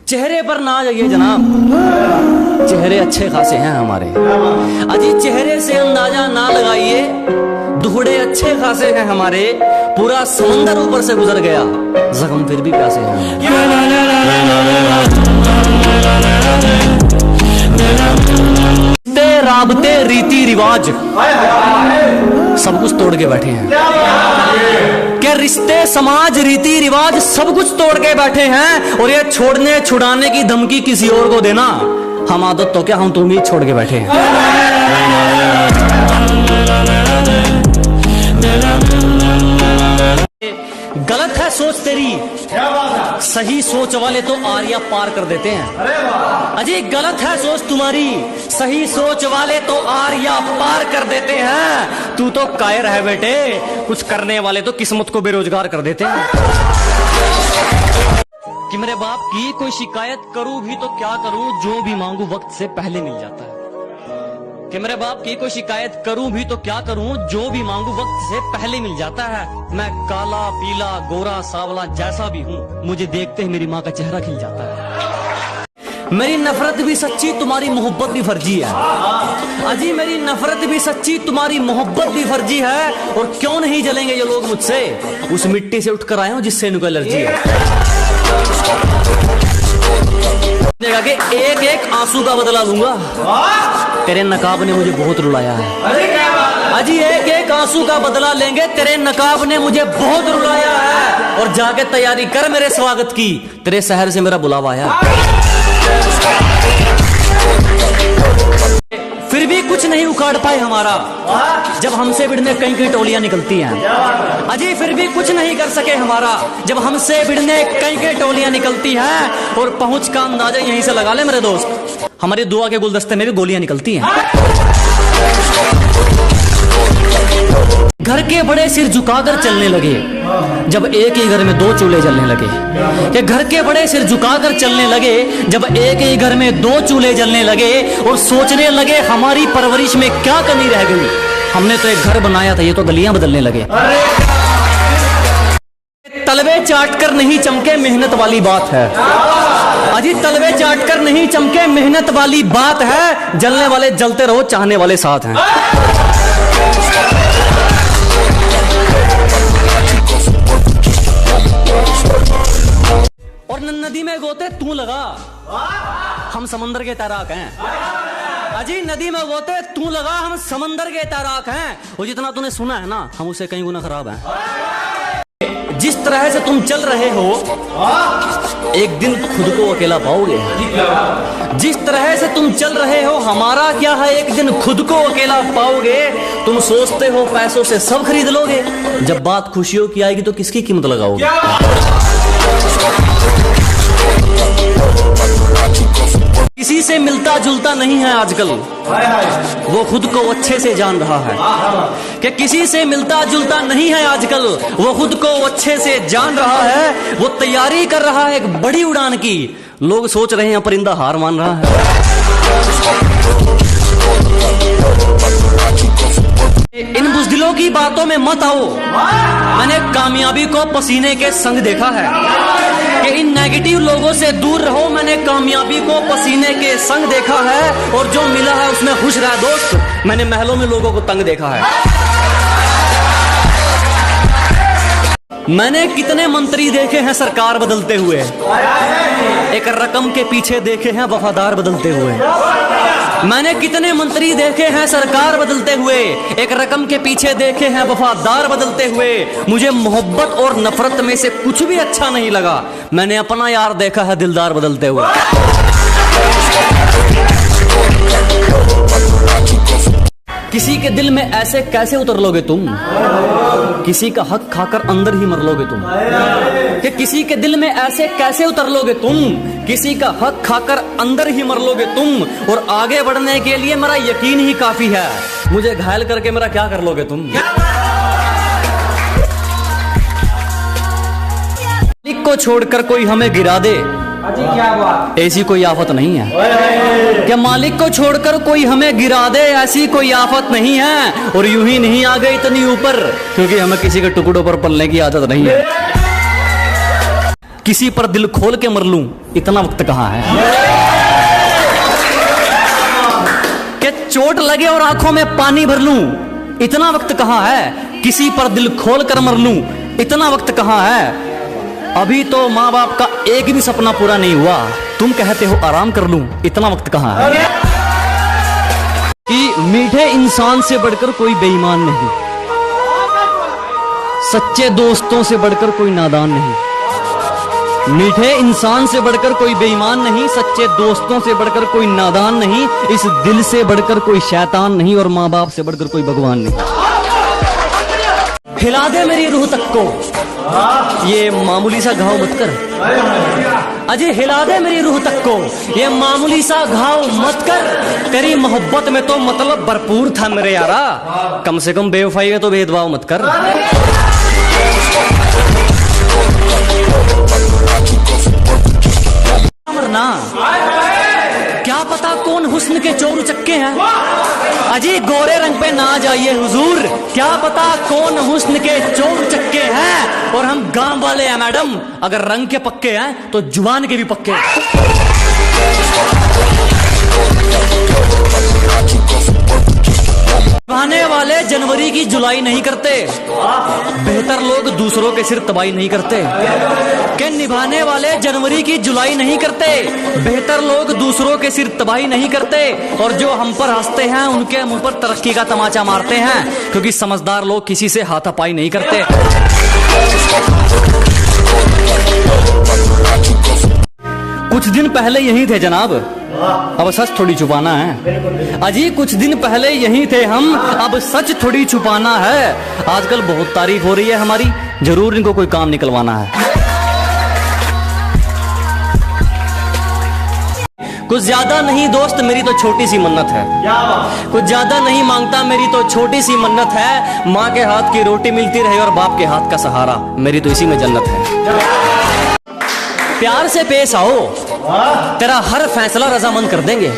चेहरे पर ना जाइए जनाब, चेहरे अच्छे खासे हैं हमारे। अजी चेहरे से अंदाजा ना लगाइए, दुहड़े अच्छे खासे हैं हमारे। पूरा समंदर ऊपर से गुजर गया, जख्म फिर भी प्यासे हैं। राबते रीति रिवाज सब कुछ तोड़ के बैठे हैं। क्या रिश्ते समाज रीति रिवाज सब कुछ तोड़ के बैठे हैं। और ये छोड़ने छुड़ाने की धमकी किसी और को देना, हम आदत तो क्या, हम तो उम्मीद छोड़ के बैठे हैं। गलत है सोच तेरी, सही सोच वाले तो आर्या पार कर देते हैं। अजी गलत है सोच तुम्हारी, सही सोच वाले तो आर्या पार कर देते हैं। तू तो कायर है बेटे, कुछ करने वाले तो किस्मत को बेरोजगार कर देते हैं। कि मेरे बाप की कोई शिकायत करूं भी तो क्या करूं, जो भी मांगू वक्त से पहले मिल जाता है। कि मेरे बाप की कोई शिकायत करूं भी तो क्या करूं, जो भी मांगू वक्त से पहले मिल जाता है। मैं काला पीला गोरा सावला जैसा भी हूं, मुझे देखते ही मेरी माँ का चेहरा खिल जाता है। मेरी नफरत भी सच्ची, तुम्हारी मोहब्बत भी फर्जी है। अजी मेरी नफरत भी सच्ची, तुम्हारी मोहब्बत भी फर्जी है। और क्यों नहीं जलेंगे ये लोग मुझसे, उस मिट्टी से उठकर आए हूं जिससे इनको एलर्जी है। कि एक एक आंसू का बदला लूंगा, तेरे नकाब ने मुझे बहुत रुलाया है। अजी एक एक आंसू का बदला लेंगे, तेरे नकाब ने मुझे बहुत रुलाया है। और जाके तैयारी कर मेरे स्वागत की, तेरे शहर से मेरा बुलावा आया। फिर भी कुछ नहीं उखाड़ पाए हमारा, जब हमसे भिड़ने कई कई टोलियां निकलती हैं। अजी फिर भी कुछ नहीं कर सके हमारा, जब हमसे भिड़ने कई कई टोलियां निकलती हैं। और पहुंच का अंदाजा यहीं से लगा ले मेरे दोस्त, हमारी दुआ के गुलदस्ते में भी गोलियां निकलती हैं। घर के बड़े सिर झुकाकर चलने लगे, जब एक ही घर में दो चूल्हे जलने लगे। कि घर के बड़े सिर झुकाकर चलने लगे, जब एक ही घर में दो चूल्हे जलने लगे। और सोचने लगे हमारी परवरिश में क्या कमी रह गई, हमने तो एक घर बनाया था, ये तो गलियां बदलने लगे। तलवे चाट कर नहीं चमके, मेहनत वाली बात है। अजी तलवे चाट कर नहीं चमके, मेहनत वाली बात है। जलने वाले जलते रहो, चाहने वाले साथ हैं। और नदी में गोते तू लगा, हम समंदर के तैराक हैं। अजी नदी में गोते तू लगा, हम समंदर के तैराक हैं। और जितना तूने सुना है ना, हम उससे कई गुना खराब हैं। जिस तरह से तुम चल रहे हो, एक दिन खुद को अकेला पाओगे। जिस तरह से तुम चल रहे हो, हमारा क्या है, एक दिन खुद को अकेला पाओगे। तुम सोचते हो पैसों से सब खरीद लोगे, जब बात खुशियों की आएगी तो किसकी कीमत लगाओगे। किसी से मिलता जुलता नहीं है आजकल, वो खुद को अच्छे से जान रहा है। कि किसी से मिलता जुलता नहीं है आजकल, वो खुद को अच्छे से जान रहा है। वो तैयारी कर रहा है एक बड़ी उड़ान की, लोग सोच रहे हैं परिंदा हार मान रहा है। इन बुज़दिलों की बातों में मत आओ, मैंने कामयाबी को पसीने के संग देखा है। कि इन नेगेटिव लोगों से दूर रहो, मैंने कामयाबी को पसीने के संग देखा है। और जो मिला है उसमें खुश रहा दोस्त, मैंने महलों में लोगों को तंग देखा है। मैंने कितने मंत्री देखे हैं सरकार बदलते हुए, एक रकम के पीछे देखे हैं वफादार बदलते हुए। मैंने कितने मंत्री देखे हैं सरकार बदलते हुए, एक रकम के पीछे देखे हैं वफादार बदलते हुए। मुझे मोहब्बत और नफरत में से कुछ भी अच्छा नहीं लगा, मैंने अपना यार देखा है दिलदार बदलते हुए। किसी के दिल में ऐसे कैसे उतर लोगे तुम, किसी का हक खाकर अंदर ही मर लोगे तुम। कि किसी के दिल में ऐसे कैसे उतर लोगे तुम, किसी का हक खाकर अंदर ही मर लोगे तुम। और आगे बढ़ने के लिए मेरा यकीन ही काफी है, मुझे घायल करके मेरा क्या कर लोगे तुम। मालिक को छोड़कर कोई हमें गिरा दे, क्या बात, ऐसी कोई आफत नहीं है। क्या मालिक को छोड़कर कोई हमें गिरा दे, ऐसी कोई आफत नहीं है। और यूं ही नहीं आ गई इतनी ऊपर, क्योंकि हमें किसी के टुकड़ों पर पलने की आदत नहीं है। किसी पर दिल खोल के मर लूं, इतना वक्त कहाँ है? कि चोट लगे और आंखों में पानी भर लूं, इतना वक्त कहाँ है? किसी पर दिल खोल कर मर लूं, इतना वक्त कहाँ है? अभी तो माँ बाप का एक भी सपना पूरा नहीं हुआ, तुम कहते हो आराम कर लूं, इतना वक्त कहाँ है? कि मीठे इंसान से बढ़कर कोई बेईमान नहीं, सच्चे दोस्तों से बढ़कर कोई नादान नहीं। मीठे इंसान से बढ़कर कोई बेईमान नहीं, सच्चे दोस्तों से बढ़कर कोई नादान नहीं, इस दिल से बढ़कर कोई शैतान नहीं, और माँ बाप से बढ़कर कोई भगवान नहीं। हिला दे मेरी रूह तक को, ये मामूली सा घाव मत कर। अजय हिला दे मेरी रूह तक को, ये मामूली सा घाव मत कर। तेरी मोहब्बत में तो मतलब भरपूर था मेरे यारा, कम से कम बेवफाई है तो भेदभाव मत कर। मरना क्या पता कौन हुस्न के चोर चक्के हैं। अजी गोरे रंग पे ना जाइए हुजूर, क्या पता कौन हुस्न के चोर चक्के हैं। और हम गांव वाले हैं मैडम, अगर रंग के पक्के हैं तो जुबान के भी पक्के हैं। निभाने वाले जनवरी की जुलाई नहीं करते, बेहतर लोग दूसरों के सिर तबाही नहीं करते। के निभाने वाले जनवरी की जुलाई नहीं करते, बेहतर लोग दूसरों के सिर तबाही नहीं करते। और जो हम पर हंसते हैं उनके मुंह पर तरक्की का तमाचा मारते हैं, क्योंकि समझदार लोग किसी से हाथापाई नहीं करते। कुछ दिन पहले यही थे जनाब, अब सच थोड़ी छुपाना है। अजी कुछ दिन पहले यही थे हम, अब सच थोड़ी छुपाना है। आजकल बहुत तारीफ हो रही है हमारी, जरूर इनको कोई काम निकलवाना है। कुछ ज्यादा नहीं दोस्त, मेरी तो छोटी सी मन्नत है। कुछ ज्यादा नहीं मांगता, मेरी तो छोटी सी मन्नत है। माँ के हाथ की रोटी मिलती रहे और बाप के हाथ का सहारा, मेरी तो इसी में जन्नत है। प्यार से पेश आओ, तेरा हर फैसला रजामंद कर देंगे।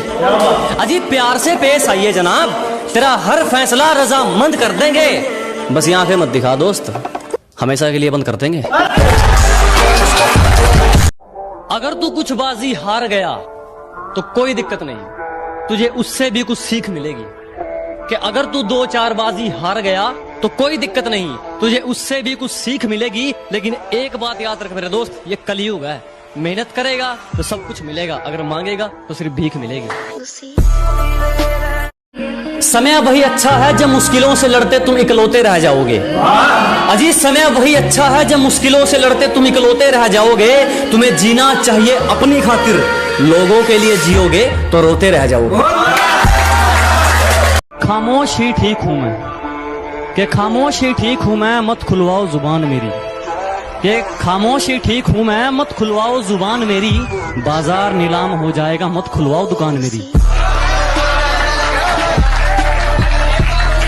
अजी प्यार से पेश आइए जनाब, तेरा हर फैसला रजामंद कर देंगे। बस ये आंखें मत दिखा दोस्त, हमेशा के लिए बंद कर देंगे। अगर तू कुछ बाजी हार गया तो कोई दिक्कत नहीं, तुझे उससे भी कुछ सीख मिलेगी। कि अगर तू 2-4 बाजी हार गया तो कोई दिक्कत नहीं, तुझे उससे भी कुछ सीख मिलेगी। लेकिन एक बात याद रख मेरे दोस्त, ये कलयुग है, मेहनत करेगा तो सब कुछ मिलेगा, अगर मांगेगा तो सिर्फ भीख मिलेगी। समय वही अच्छा है जब मुश्किलों से लड़ते तुम इकलौते रह जाओगे। अजी समय वही अच्छा है जब मुश्किलों से लड़ते तुम इकलौते रह जाओगे। तुम्हें जीना चाहिए अपनी खातिर, लोगों के लिए जियोगे तो रोते रह जाओगे। खामोश ही ठीक हूं मैं, कि खामोश ही ठीक हूं मैं, मत खुलवाओ जुबान मेरी। कि खामोश ही ठीक हूं मैं, मत खुलवाओ जुबान मेरी। बाजार नीलाम हो जाएगा, मत खुलवाओ दुकान मेरी।